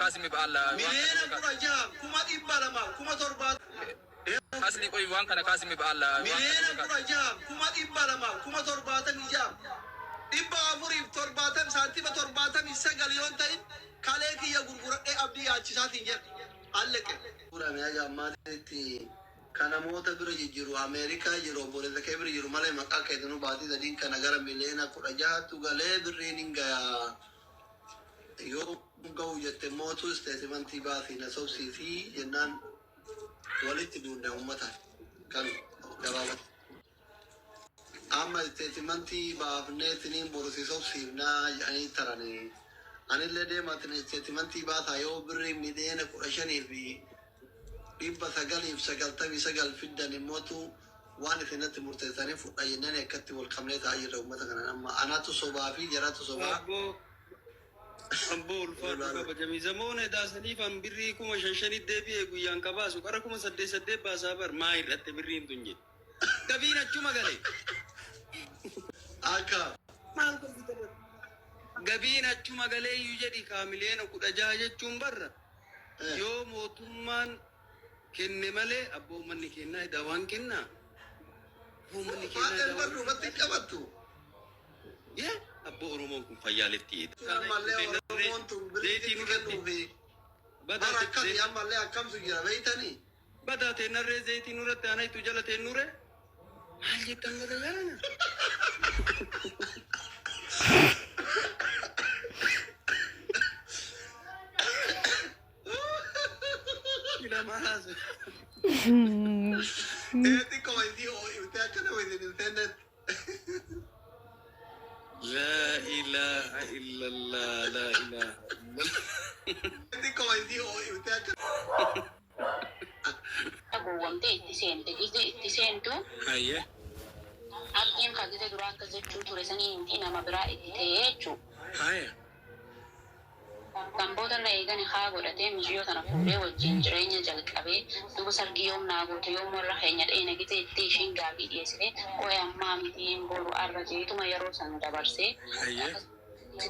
كاسمي بالله مليون كراجام كما إبالما كما تربات أصلي قوي وان كان كاسمي بالله مليون كراجام كما إبالما كما تربات نجام إبا أموري تربات سانتي بتربات يسقى اليوم تين كالك يا غرغر أبدي أشياء تيجي عليك pura me haga madeti kana mota biro jiru America jiru bore da kebir jiru male makka ke dinu baati da din kana gara milena kuraja tu gale birninga yo go yete motu statement baati na so si jennan waliti dunna ummata kan dababa amma statement baafne tinin borsi so sirna yani tarani anille de matne statement baata yo birri midena kurashani fi إبا ثقل يفسقل تبي سقل في الدنيا موتو وانا في نت مرتزانين فوق أيننا يكتب والخملة عير أو مثلا أما أنا تصوبا في جرات تصوبا أبو الفاتحة بجميع زمان دا سليفا بريكم وشنشني الدبي يقول كباس وكركم سد باسابر ما يرت برين دنيا كبينا شو ما قالي أكا ما كبينا شو ما قالي يجري كاملين وكذا جاهز شو يوم وثمان كن ماله أبو مني كنا دوان كنا أبو مني كنا دوان ما تكبتو يا أبو رومانكم فيالتي ماله رومانكم بريتي نورتي بدأ كم يا ماله كم سجى بيتاني بدأ تنور زيتي نورتي أنا تجلا تنور هل يكمل هذا ما هذا أنت كويدي أو يتأكد من الإنترنت لا إله إلا الله لا إله إلا الله أنت كويدي أو يتأكد أبو وانتي تسين هاي أبين كذا دراك كذا تورسني إنتي نما برا إتتهيجو هاي Kamboda na igani hago da te mijiyo tana fure wa jinjirenya jalkabe dubu sargiyom na go te yom ra henya de ina gite te shinga bi yesre o ya mami ti ngolu arba je tuma yaro sanu da barse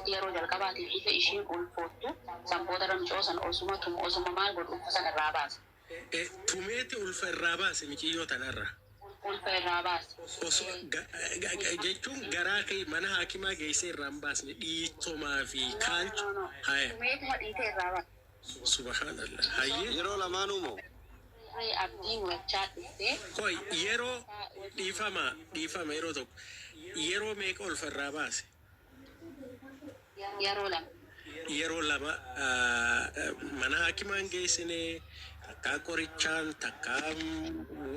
ti yaro jalkaba ti ife ishin ul foto samboda ram josan osuma tum osuma mal go sana rabas tumete ul ferrabas mijiyo tanarra Ulferabas. Oso jechuun garaa kee mana hakimaa geessee irraan baasne dhiichomaa fi kaalchu. Haya. Meetuma dhiitee irraa baas. Subhanallah. Hayyee. Yeroo lamaanuu moo? Abdiin wachaa dhuftee. Hoi yeroo dhiifama yeroo tokko yeroo meeqa ulferraa baase? Yeroo lama mana hakimaan geessine. Takka qorichaan takka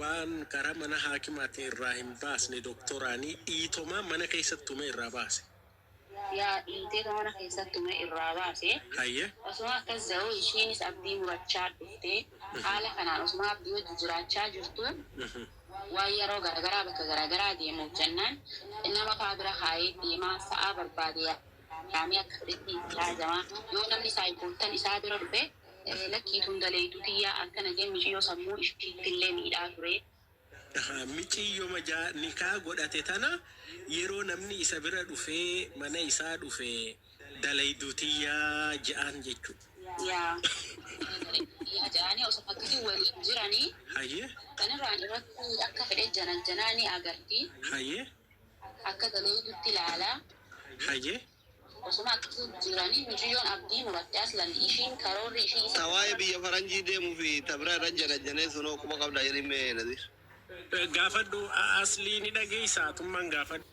waan karaa mana hakimaatti irraa hin baasne doktoraanii dhiitoma mana keessattume irraa baase. Yaa dhiitee mana keessattume irraa baase. Hayyee. Osuma akkas ta'u isheenis abdii murachaa dhuftee haala kanaan osuma abdii wajji jiraachaa jirtu waan yeroo garaagaraa bakka garaagaraa deemuuf jennaan nama kaabira haayee deemaa sa'aa barbaade yaamee akka fedhetti yaajamaa yoo namni saayikooltan isaa bira dhufe. Lakki tundalee tutiyaa akkana jee mijiyo sammuu ishittillee miidhaa ture. Mijiyo majaa nikaa godhate tana yeroo namni isa bira dhufee mana isaa dhufee dalee tutiyaa ja'an jechuudha. Yaa ja'anii osoo fakkii waliin jiranii. Hayyee. Kanarraan irratti akka fedhe janaanii agartii. Hayyee. Akka dalee tutti ilaalaa. Hayyee. Osuma jiranii mijiyoon abdii murattee aslan ishiin karoorri ishii tawaa'ee biyya faranjii deemuu fi tabira irra janajjanee sunoo kuma qabda jedhimee nadir. Gaafadhu aslii ni dhageessaa tummaan gaafadhu.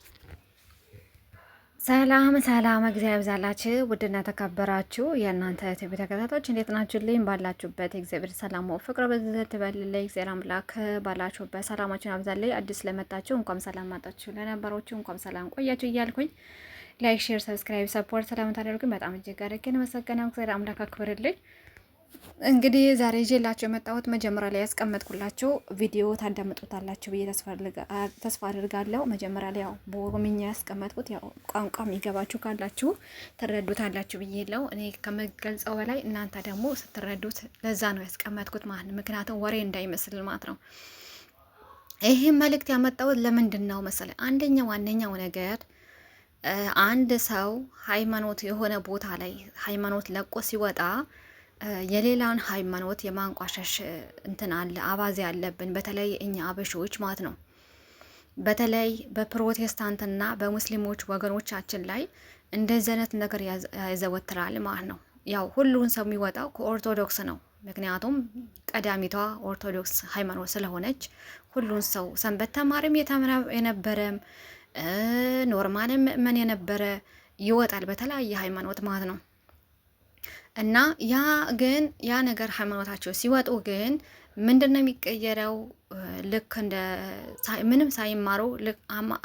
ሰላም እግዚአብሔር ይብዛላችሁ ውድና ተከበራችሁ የእናንተ ቲቪ ተከታታዮች እንዴት ናችሁልኝ? ባላችሁበት እግዚአብሔር ሰላም ፍቅር በዘት ተበልልኝ። እግዚአብሔር አምላክ ባላችሁበት ሰላማችሁን አብዛልኝ። አዲስ ለመጣችሁ እንኳን ሰላም መጣችሁ፣ ለነበሮቹ እንኳን ሰላም ቆያችሁ እያልኩኝ ላይክ፣ ሼር፣ ሰብስክራይብ ሰፖርት ስለምታደርጉኝ በጣም እጅግ አድርጌ አመሰግናለሁ። እግዚአብሔር አምላክ አክብርልኝ። እንግዲህ ዛሬ ይዤላችሁ የመጣሁት መጀመሪያ ላይ ያስቀመጥኩላችሁ ቪዲዮ ታዳምጡታላችሁ ብዬ ተስፋ አድርጋለሁ። መጀመሪያ ላይ ያው በኦሮምኛ ያስቀመጥኩት ያው ቋንቋ የሚገባችሁ ካላችሁ ተረዱታላችሁ ብዬ ነው። እኔ ከመገልጸው በላይ እናንተ ደግሞ ስትረዱት ለዛ ነው ያስቀመጥኩት ማለት ነው። ምክንያቱም ወሬ እንዳይመስል ማለት ነው። ይሄ መልእክት ያመጣሁት ለምንድን ነው መሰለኝ? ዋነኛው ነገር አንድ ሰው ሃይማኖት የሆነ ቦታ ላይ ሃይማኖት ለቆ ሲወጣ የሌላን ሃይማኖት የማንቋሸሽ እንትን አለ አባዜ ያለብን በተለይ እኛ አበሾች ማለት ነው። በተለይ በፕሮቴስታንትና በሙስሊሞች ወገኖቻችን ላይ እንደዚህ አይነት ነገር ያዘወትራል ማለት ነው። ያው ሁሉን ሰው የሚወጣው ከኦርቶዶክስ ነው። ምክንያቱም ቀዳሚቷ ኦርቶዶክስ ሃይማኖት ስለሆነች ሁሉን ሰው ሰንበት ተማሪም የነበረም ኖርማልም ምእመን የነበረ ይወጣል በተለያየ ሃይማኖት ማለት ነው። እና ያ ግን ያ ነገር ሃይማኖታቸው ሲወጡ ግን ምንድን ነው የሚቀየረው? ልክ እንደ ምንም ሳይማሩ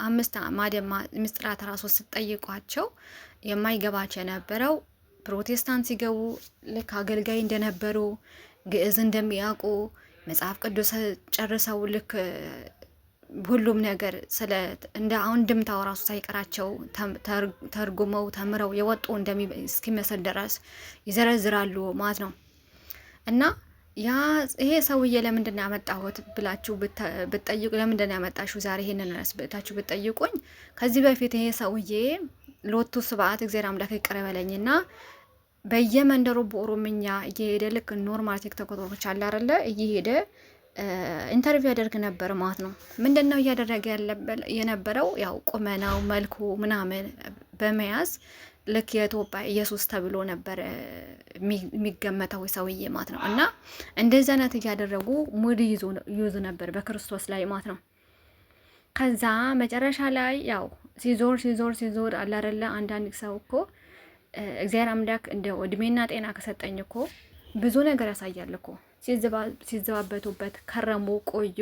አምስት ማደማ ምስጢራት ራሱ ስጠይቋቸው የማይገባቸው የነበረው ፕሮቴስታንት ሲገቡ ልክ አገልጋይ እንደነበሩ ግዕዝ እንደሚያውቁ መጽሐፍ ቅዱስ ጨርሰው ልክ ሁሉም ነገር ስለ እንደ አሁን ድምታው ራሱ ሳይቀራቸው ተርጉመው ተምረው የወጡ እስኪመስል ድረስ ይዘረዝራሉ ማለት ነው። እና ያ ይሄ ሰውዬ ለምንድን ነው ያመጣሁት ብላችሁ ብትጠይቁ፣ ለምንድን ነው ያመጣችሁ ዛሬ ይሄንን ብታችሁ ብትጠይቁኝ፣ ከዚህ በፊት ይሄ ሰውዬ ሎቱ ስብዓት እግዚአብሔር አምላክ ይቅር በለኝና በየመንደሩ በኦሮምኛ እየሄደ ልክ ኖርማል ቲክቶከሮች አለ አይደለ እየሄደ ኢንተርቪው ያደርግ ነበር ማለት ነው። ምንድነው እያደረገ የነበረው? ያው ቁመናው መልኩ ምናምን በመያዝ ልክ የኢትዮጵያ ኢየሱስ ተብሎ ነበር የሚገመተው ሰውዬ ማለት ነው። እና እንደዚህ አይነት እያደረጉ ሙድ ይዙ ነበር በክርስቶስ ላይ ማለት ነው። ከዛ መጨረሻ ላይ ያው ሲዞር አለ አይደለ አንዳንድ ሰው እኮ እግዚአብሔር አምላክ እንደው እድሜና ጤና ከሰጠኝ እኮ ብዙ ነገር ያሳያል እኮ ሲዘባበቱበት ከረሙ ቆዩ።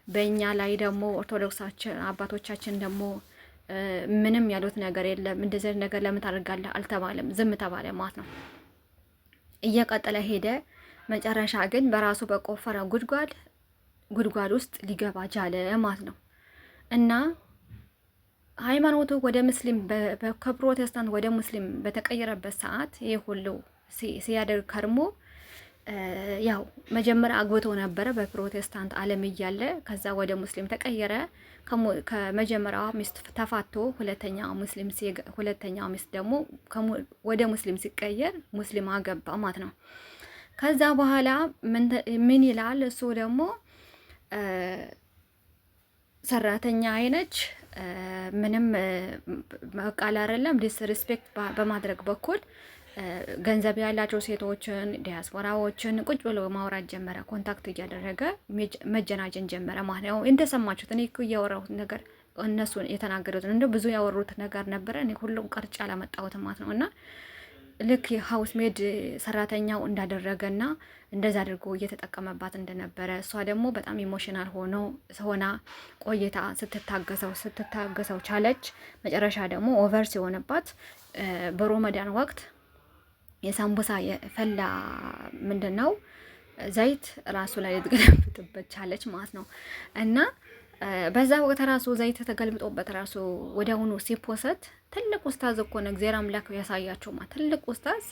በእኛ ላይ ደግሞ ኦርቶዶክሳችን አባቶቻችን ደግሞ ምንም ያሉት ነገር የለም። እንደዚህ ነገር ለምን ታደርጋለህ አልተባለም፣ ዝም ተባለ ማለት ነው። እየቀጠለ ሄደ። መጨረሻ ግን በራሱ በቆፈረ ጉድጓድ ውስጥ ሊገባ ቻለ ማለት ነው። እና ሃይማኖቱ ወደ ሙስሊም ከፕሮቴስታንት ወደ ሙስሊም በተቀየረበት ሰዓት ይህ ሁሉ ሲያደርግ ከርሞ ያው መጀመሪያ አግብቶ ነበረ በፕሮቴስታንት ዓለም እያለ ከዛ ወደ ሙስሊም ተቀየረ። ከመጀመሪያዋ ሚስት ተፋቶ ሁለተኛው ሚስት ደግሞ ወደ ሙስሊም ሲቀየር ሙስሊም አገባ ማለት ነው። ከዛ በኋላ ምን ይላል እሱ ደግሞ ሰራተኛ አይነች ምንም ቃል አይደለም ዲስሪስፔክት በማድረግ በኩል ገንዘብ ያላቸው ሴቶችን ዲያስፖራዎችን ቁጭ ብሎ ማውራት ጀመረ። ኮንታክት እያደረገ መጀናጀን ጀመረ ማለት ነው። እንደሰማችሁት እኔ እኮ እያወራሁት ነገር እነሱ የተናገሩት እንደ ብዙ ያወሩት ነገር ነበረ። እኔ ሁሉም ቀርጬ አላመጣሁትም ማለት ነው። እና ልክ የሀውስ ሜድ ሰራተኛው እንዳደረገና እንደዛ አድርጎ እየተጠቀመባት እንደነበረ እሷ ደግሞ በጣም ኢሞሽናል ሆና ቆይታ ስትታገሰው ቻለች። መጨረሻ ደግሞ ኦቨር ሲሆንባት በሮመዳን ወቅት የሳምቡሳ የፈላ ምንድን ነው ዘይት ራሱ ላይ ልትገለብጥበት ቻለች ማለት ነው። እና በዛ ወቅት ራሱ ዘይት ተገልብጦበት ራሱ ወዲያውኑ ሲፖሰት ትልቅ ኡስታዝ እኮ ነው እግዚአብሔር አምላክ ያሳያቸው ማለት ትልቅ ኡስታዝ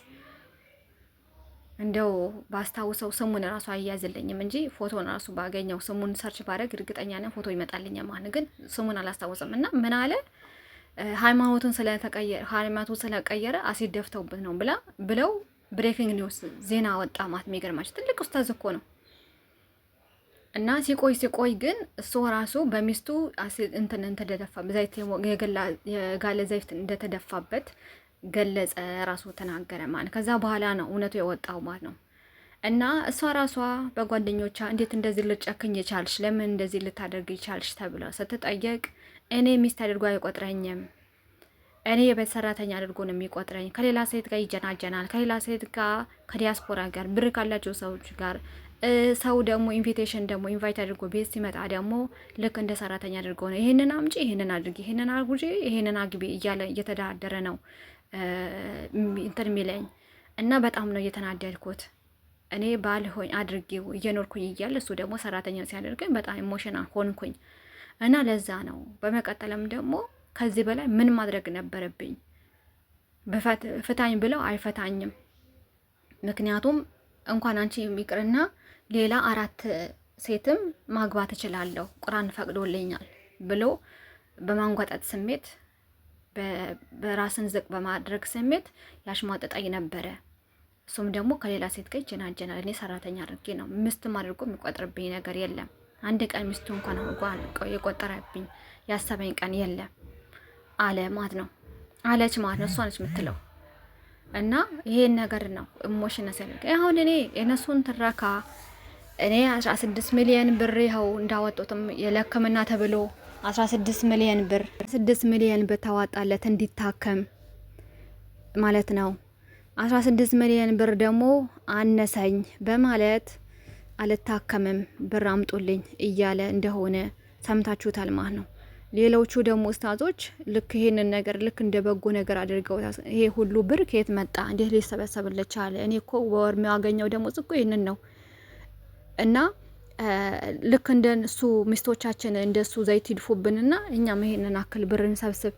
እንደው ባስታውሰው ስሙን ራሱ አያዝልኝም እንጂ ፎቶን ራሱ ባገኘው ስሙን ሰርች ባደርግ እርግጠኛ ነኝ ፎቶ ይመጣልኛል ማለት ግን ስሙን አላስታውስም። እና ምን አለ ሃይማኖቱን ስለቀየረ አሲድ ደፍተውበት ነው ብለው ብሬኪንግ ኒውስ ዜና ወጣ ማለት የሚገርማችሁ ትልቅ ኡስታዝ እኮ ነው። እና ሲቆይ ግን እሱ ራሱ በሚስቱ አሲድ እንደተደፋ ዘይት የጋለ ዘይት እንደተደፋበት ገለጸ፣ ራሱ ተናገረ ማለት ከዛ በኋላ ነው እውነቱ የወጣው ማለት ነው። እና እሷ ራሷ በጓደኞቿ እንዴት እንደዚህ ልጨክኝ ይቻልሽ፣ ለምን እንደዚህ ልታደርግ ይቻልሽ ተብላ ስትጠየቅ እኔ ሚስት አድርጎ አይቆጥረኝም፣ እኔ የቤት ሰራተኛ አድርጎ ነው የሚቆጥረኝ፣ ከሌላ ሴት ጋር ይጀናጀናል፣ ከሌላ ሴት ጋር ከዲያስፖራ ጋር ብር ካላቸው ሰዎች ጋር ሰው ደግሞ ኢንቪቴሽን ደግሞ ኢንቫይት አድርጎ ቤት ሲመጣ ደግሞ ልክ እንደ ሰራተኛ አድርጎ ነው ይሄንን አምጪ፣ ይሄንን አድርጊ፣ ይሄንን አርጉጂ፣ ይሄንን አግቢ እያለ እየተዳደረ ነው እንትን የሚለኝ። እና በጣም ነው እየተናደድኩት እኔ ባል ሆኝ አድርጌው እየኖርኩኝ እያለ እሱ ደግሞ ሰራተኛ ሲያደርገኝ በጣም ኢሞሽናል ሆንኩኝ። እና ለዛ ነው በመቀጠልም ደግሞ ከዚህ በላይ ምን ማድረግ ነበረብኝ? ፍታኝ ብለው አይፈታኝም። ምክንያቱም እንኳን አንቺ የሚቅርና ሌላ 4 ሴትም ማግባት እችላለሁ ቁርአን ፈቅዶልኛል ብሎ በማንጓጠጥ ስሜት በራስን ዝቅ በማድረግ ስሜት ያሽሟጠጣኝ ነበረ። እሱም ደግሞ ከሌላ ሴት ጋር ይጀናጀናል። እኔ ሰራተኛ አድርጌ ነው ምስትም አድርጎ የሚቆጥርብኝ ነገር የለም። አንድ ቀን ሚስቱ እንኳን የቆጠረብኝ ያሰበኝ ቀን የለም አለ ማለት ነው። አለች ማለት ነው። እሷ ነች የምትለው እና ይሄን ነገር ነው ኢሞሽን ያሰልክ። አሁን እኔ የነሱን ትረካ እኔ 16 ሚሊዮን ብር ይኸው እንዳወጡትም የለከምና ተብሎ 16 ሚሊዮን ብር 6 ሚሊዮን ብር ተዋጣለት እንዲታከም ማለት ነው። 16 ሚሊዮን ብር ደግሞ አነሰኝ በማለት አልታከምም ብር አምጡልኝ እያለ እንደሆነ ሰምታችሁታል ማለት ነው። ሌሎቹ ደግሞ ኡስታዞች ልክ ይሄንን ነገር ልክ እንደ በጎ ነገር አድርገው ይሄ ሁሉ ብር ከየት መጣ እንዴት ሊሰበሰብልህ ቻለ? እኔ እኮ በወር የሚያገኘው ደሞዝ እኮ ይሄንን ነው እና ልክ እንደሱ ሚስቶቻችን እንደሱ ዘይት ይድፉብንና እኛም ይሄንን አክል ብር እንሰብስብ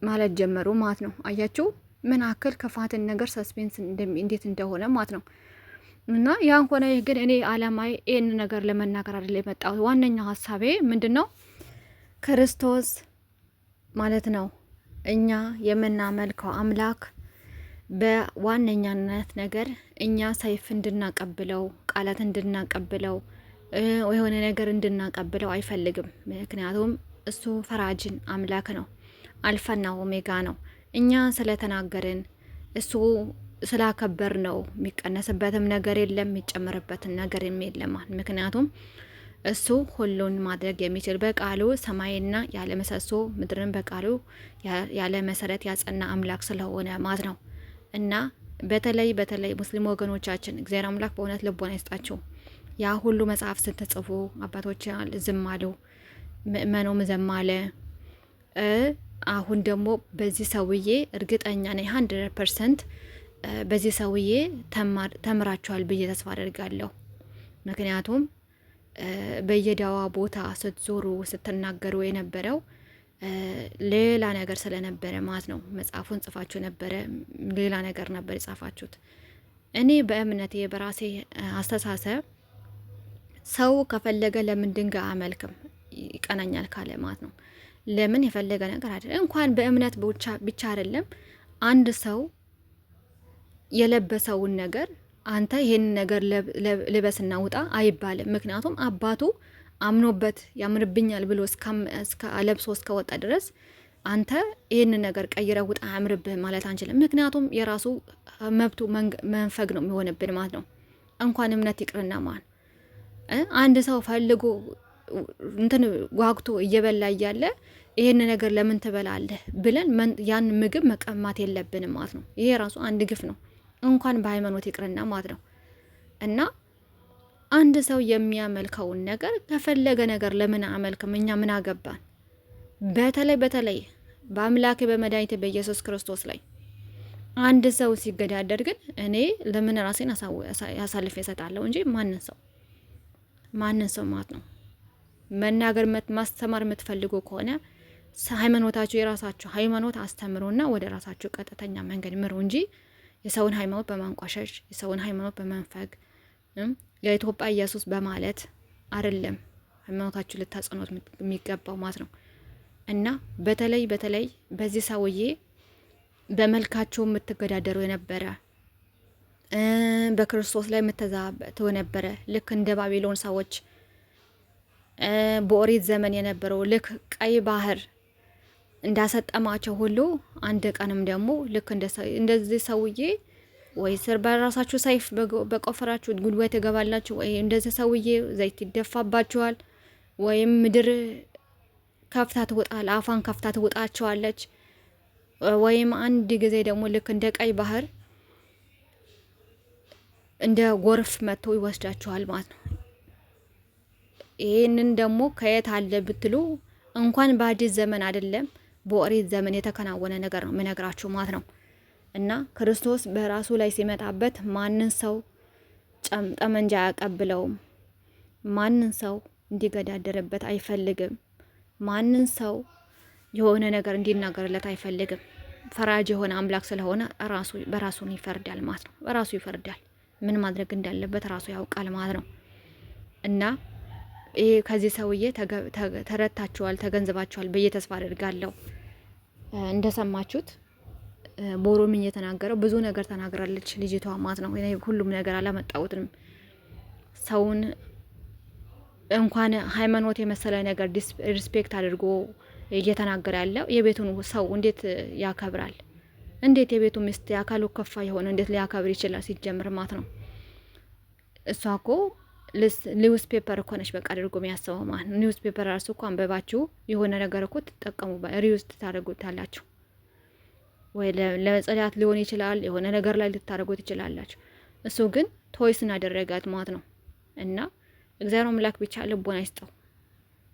ማለት ጀመሩ ማለት ነው። አያችሁ ምን አክል ክፋትን ነገር ሰስፔንስ እንዴት እንደሆነ ማለት ነው። እና ያን ሆነ ግን እኔ አላማዬ ይሄን ነገር ለመናገር አይደል የመጣው። ዋነኛው ሀሳቤ ምንድነው? ክርስቶስ ማለት ነው እኛ የምናመልከው አምላክ በዋነኛነት ነገር እኛ ሰይፍ እንድናቀብለው ቃላት እንድናቀብለው የሆነ ነገር እንድናቀብለው አይፈልግም። ምክንያቱም እሱ ፈራጅን አምላክ ነው፣ አልፋና ኦሜጋ ነው። እኛ ስለተናገርን እሱ ስላከበር ነው የሚቀነስበትም ነገር የለም፣ የሚጨምርበትን ነገር የለም። ምክንያቱም እሱ ሁሉን ማድረግ የሚችል በቃሉ ሰማይና ያለ ምሰሶ ምድርን በቃሉ ያለ መሰረት ያጸና አምላክ ስለሆነ ማለት ነው። እና በተለይ ሙስሊም ወገኖቻችን እግዚአብሔር አምላክ በእውነት ልቦና ይስጣችሁ። ያ ሁሉ መጽሐፍ ስትጽፉ አባቶች ዝም አሉ፣ ምእመኑም ዝም አለ። አሁን ደግሞ በዚህ ሰውዬ እርግጠኛ ነኝ 100% በዚህ ሰውዬ ተምራችኋል ብዬ ተስፋ አደርጋለሁ። ምክንያቱም በየዳዋ ቦታ ስትዞሩ ስትናገሩ የነበረው ሌላ ነገር ስለነበረ ማለት ነው። መጽሐፉን ጽፋችሁ ነበረ፣ ሌላ ነገር ነበር የጻፋችሁት። እኔ በእምነቴ በራሴ አስተሳሰብ ሰው ከፈለገ ለምን ድንጋይ አመልክም ይቀናኛል ካለ ማለት ነው። ለምን የፈለገ ነገር አይደለም። እንኳን በእምነት ብቻ አይደለም አንድ ሰው የለበሰውን ነገር አንተ ይሄን ነገር ልበስና ውጣ አይባልም። ምክንያቱም አባቱ አምኖበት ያምርብኛል ብሎ እስከ ለብሶ እስከወጣ ድረስ አንተ ይሄን ነገር ቀይረ ውጣ አያምርብህ ማለት አንችልም። ምክንያቱም የራሱ መብቱ መንፈግ ነው የሚሆንብን ማለት ነው። እንኳን እምነት ይቅርና ማለት አንድ ሰው ፈልጎ እንትን ጓጉቶ እየበላ እያለ ይሄን ነገር ለምን ትበላለህ ብለን ያን ምግብ መቀማት የለብንም ማለት ነው። ይሄ ራሱ አንድ ግፍ ነው፣ እንኳን በሃይማኖት ይቅርና ማለት ነው። እና አንድ ሰው የሚያመልከውን ነገር ከፈለገ ነገር ለምን አመልክም? እኛ ምን አገባን? በተለይ በአምላኬ በመድኃኒቴ በኢየሱስ ክርስቶስ ላይ አንድ ሰው ሲገዳደር ግን እኔ ለምን ራሴን ያሳልፍ እሰጣለሁ እንጂ ማንን ሰው ማለት ነው። መናገር ማስተማር የምትፈልጉ ከሆነ ሃይማኖታችሁ የራሳችሁ ሃይማኖት አስተምሩና ወደ ራሳችሁ ቀጥተኛ መንገድ ምሩ እንጂ የሰውን ሃይማኖት በማንቋሸሽ የሰውን ሃይማኖት በመንፈግ የኢትዮጵያ ኢየሱስ በማለት አይደለም ሃይማኖታችሁ ልታጸኑት የሚገባው ማለት ነው። እና በተለይ በዚህ ሰውዬ በመልካችሁ የምትገዳደሩ የነበረ በክርስቶስ ላይ የምትዛበቱ የነበረ ልክ እንደ ባቢሎን ሰዎች በኦሪት ዘመን የነበረው ልክ ቀይ ባህር እንዳሰጠማቸው ሁሉ አንድ ቀንም ደግሞ ልክ እንደዚህ ሰውዬ ወይ ስር በራሳችሁ ሰይፍ በቆፈራችሁ ጉድጓድ ትገባላችሁ፣ ወይ እንደዚህ ሰውዬ ዘይት ይደፋባችኋል፣ ወይም ምድር ከፍታ ትወጣል አፋን ከፍታ ትወጣቸዋለች፣ ወይም አንድ ጊዜ ደግሞ ልክ እንደ ቀይ ባህር እንደ ጎርፍ መጥቶ ይወስዳችኋል ማለት ነው። ይሄንን ደግሞ ከየት አለ ብትሉ እንኳን በአዲስ ዘመን አይደለም በኦሪት ዘመን የተከናወነ ነገር ነው ምነግራችሁ ማለት ነው። እና ክርስቶስ በራሱ ላይ ሲመጣበት ማንን ሰው ጠመንጃ አያቀብለውም፣ ማንን ሰው እንዲገዳደርበት አይፈልግም፣ ማንን ሰው የሆነ ነገር እንዲናገርለት አይፈልግም። ፈራጅ የሆነ አምላክ ስለሆነ በራሱ ይፈርዳል ማለት ነው። በራሱ ይፈርዳል፣ ምን ማድረግ እንዳለበት ራሱ ያውቃል ማለት ነው። እና ይሄ ከዚህ ሰውዬ ተረታችኋል፣ ተገንዝባችኋል ብዬ ተስፋ አድርጋለሁ። እንደሰማችሁት በኦሮምኛ የተናገረው ብዙ ነገር ተናግራለች ልጅቷ ማለት ነው። እኔ ሁሉም ነገር አላመጣሁትም። ሰውን እንኳን ሃይማኖት የመሰለ ነገር ሪስፔክት አድርጎ እየተናገረ ያለው የቤቱን ሰው እንዴት ያከብራል? እንዴት የቤቱ ሚስት የአካሉ ከፋ የሆነ እንዴት ሊያከብር ይችላል? ሲጀምር ማለት ነው። እሷ እኮ ኒውስ ፔፐር እኮ ነች በቃ አድርጎ የሚያስበው ማለት ነው። ኒውስ ፔፐር ራሱ እኮ አንበባችሁ የሆነ ነገር እኮ ትጠቀሙ ሪውስጥ ታደርጉታላችሁ ወይ ለጽዳት ሊሆን ይችላል፣ የሆነ ነገር ላይ ልታደርጉት ትችላላችሁ። እሱ ግን ቶይስን አደረጋት ማለት ነው። እና እግዚአብሔር አምላክ ብቻ ልቦና ይስጠው።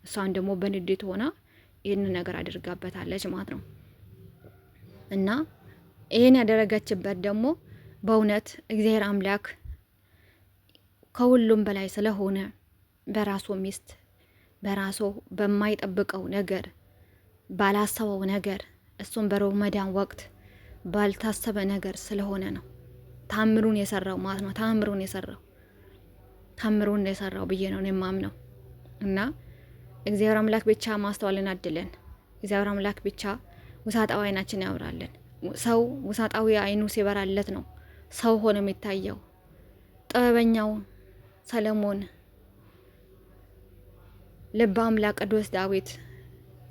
እሷን ደግሞ በንዴት ሆና ይህን ነገር አድርጋበታለች ማለት ነው። እና ይህን ያደረገችበት ደግሞ በእውነት እግዚአብሔር አምላክ ከሁሉም በላይ ስለሆነ በራሱ ሚስት በራሱ በማይጠብቀው ነገር ባላሰበው ነገር እሱም በረመዳን ወቅት ባልታሰበ ነገር ስለሆነ ነው ታምሩን የሰራው ማለት ነው። ታምሩን የሰራው ብዬ ነው የማምነው። እና እግዚአብሔር አምላክ ብቻ ማስተዋልን አድለን። እግዚአብሔር አምላክ ብቻ ውሳጣዊ አይናችን ያወራለን። ሰው ውሳጣዊ አይኑ ሲበራለት ነው ሰው ሆኖ የሚታየው። ጥበበኛው ሰለሞን ልበ አምላክ ቅዱስ ዳዊት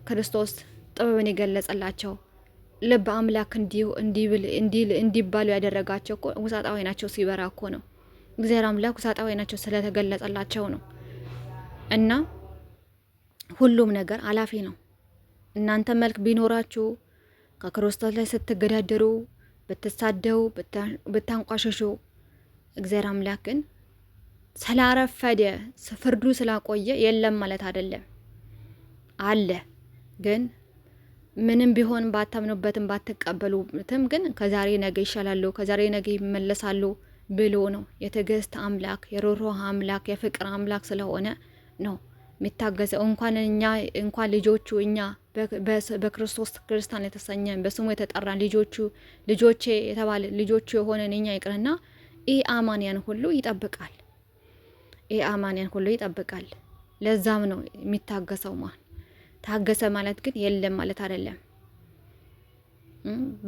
ክርስቶስ ጥበብን የገለጸላቸው ልበ አምላክ እንዲባሉ ያደረጋቸው እኮ ውሳጣዊ አይናቸው ሲበራ እኮ ነው። እግዚአብሔር አምላክ ውሳጣዊ አይናቸው ስለተገለጸላቸው ነው። እና ሁሉም ነገር አላፊ ነው። እናንተ መልክ ቢኖራችሁ ከክርስቶስ ላይ ስትገዳደሩ ብትሳደው ብታንቋሽሹ እግዚአብሔር አምላክ ግን ስላረፈደ ፍርዱ ስላቆየ የለም ማለት አይደለም አለ። ግን ምንም ቢሆን ባታምኑበትም ባትቀበሉትም ግን ከዛሬ ነገ ይሻላሉ፣ ከዛሬ ነገ ይመለሳሉ ብሎ ነው። የትዕግስት አምላክ የሮሮህ አምላክ የፍቅር አምላክ ስለሆነ ነው የሚታገሰው። እንኳን ልጆቹ እኛ በክርስቶስ ክርስቲያን የተሰኘን በስሙ የተጠራን ልጆቼ የተባለ ልጆቹ የሆነን እኛ ይቅርና ይህ አማንያን ሁሉ ይጠብቃል። ለዛም ነው የሚታገሰው። ታገሰ ማለት ግን የለም ማለት አይደለም።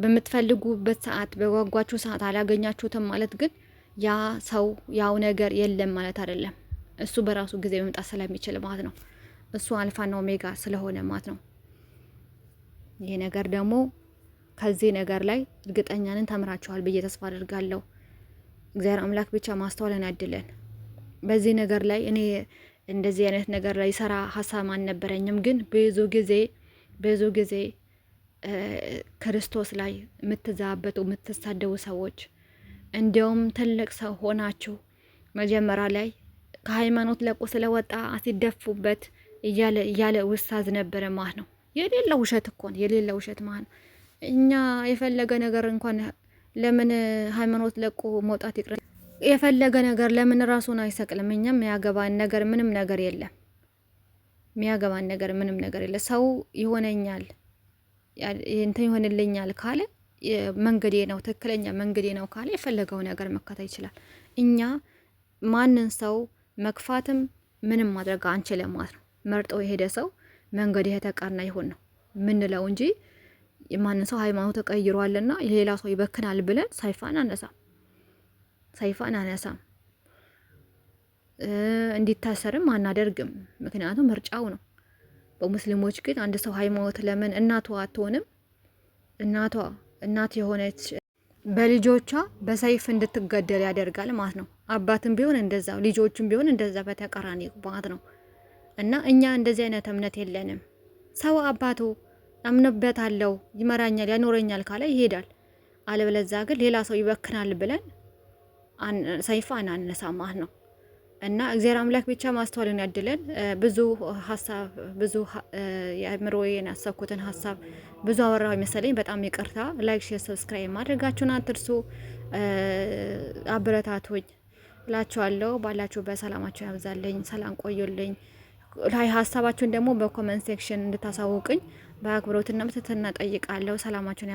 በምትፈልጉበት ሰዓት በጓጓችሁ ሰዓት አላገኛችሁትም ማለት ግን ያ ሰው ያው ነገር የለም ማለት አይደለም። እሱ በራሱ ጊዜ መምጣት ስለሚችል ማለት ነው። እሱ አልፋና ኦሜጋ ስለሆነ ማለት ነው። ይሄ ነገር ደግሞ ከዚህ ነገር ላይ እርግጠኛ ነን ተምራችኋል ብዬ ተስፋ አድርጋለሁ። እግዚአብሔር አምላክ ብቻ ማስተዋልን ያድለን። በዚህ ነገር ላይ እኔ እንደዚህ አይነት ነገር ላይ ሰራ ሀሳብ አልነበረኝም። ግን ብዙ ጊዜ ክርስቶስ ላይ የምትዛበቱ የምትሳደቡ ሰዎች እንዲያውም ትልቅ ሰው ሆናችሁ መጀመሪያ ላይ ከሃይማኖት ለቆ ስለወጣ ሲደፉበት እያለ ውሳዝ ነበረ ማለት ነው። የሌለ ውሸት እኮ ነው፣ የሌለ ውሸት ማለት ነው። እኛ የፈለገ ነገር እንኳን ለምን ሃይማኖት ለቆ መውጣት ይቅር፣ የፈለገ ነገር ለምን ራሱን አይሰቅልም? እኛም የሚያገባን ነገር ምንም ነገር የለም። ሰው ይሆነኛል እንትን ይሆንልኛል ካለ መንገዴ ነው ትክክለኛ መንገዴ ነው ካለ የፈለገው ነገር መከታ ይችላል። እኛ ማንን ሰው መክፋትም ምንም ማድረግ አንችልም ማለት ነው። መርጦ የሄደ ሰው መንገድ የተቃና ይሁን ነው ምንለው እንጂ የማንን ሰው ሃይማኖት ተቀይሯልና ሌላ ሰው ይበክናል ብለን ሰይፋን አነሳም እንዲታሰርም አናደርግም። ምክንያቱም ምርጫው ነው። በሙስሊሞች ግን አንድ ሰው ሃይማኖት ለምን እናቷ አትሆንም? እናት የሆነች በልጆቿ በሰይፍ እንድትገደል ያደርጋል ማለት ነው። አባትም ቢሆን እንደዛ፣ ልጆችም ቢሆን እንደዛ በተቃራኒ ማለት ነው። እና እኛ እንደዚህ አይነት እምነት የለንም። ሰው አባቱ አምንበታለሁ ይመራኛል ያኖረኛል ካለ ይሄዳል። አለበለዚያ ግን ሌላ ሰው ይበክናል ብለን ሰይፍ አናነሳ ማለት ነው። እና እግዚአብሔር አምላክ ብቻ ማስተዋልን ያድለን። ብዙ የአእምሮዬን ያሰብኩትን ሀሳብ ብዙ አወራው መሰለኝ። በጣም ይቅርታ። ላይክ፣ ሼር፣ ሰብስክራይብ ማድረጋችሁን አትርሱ። አበረታቱኝ እላችኋለሁ። ባላችሁ በሰላማችሁ ያብዛልኝ። ሰላም ቆዩልኝ። ላይ ሀሳባችሁን ደግሞ በኮመንት ሴክሽን እንድታሳውቁኝ በአክብሮትና በትህትና ጠይቃለሁ። ሰላማችሁን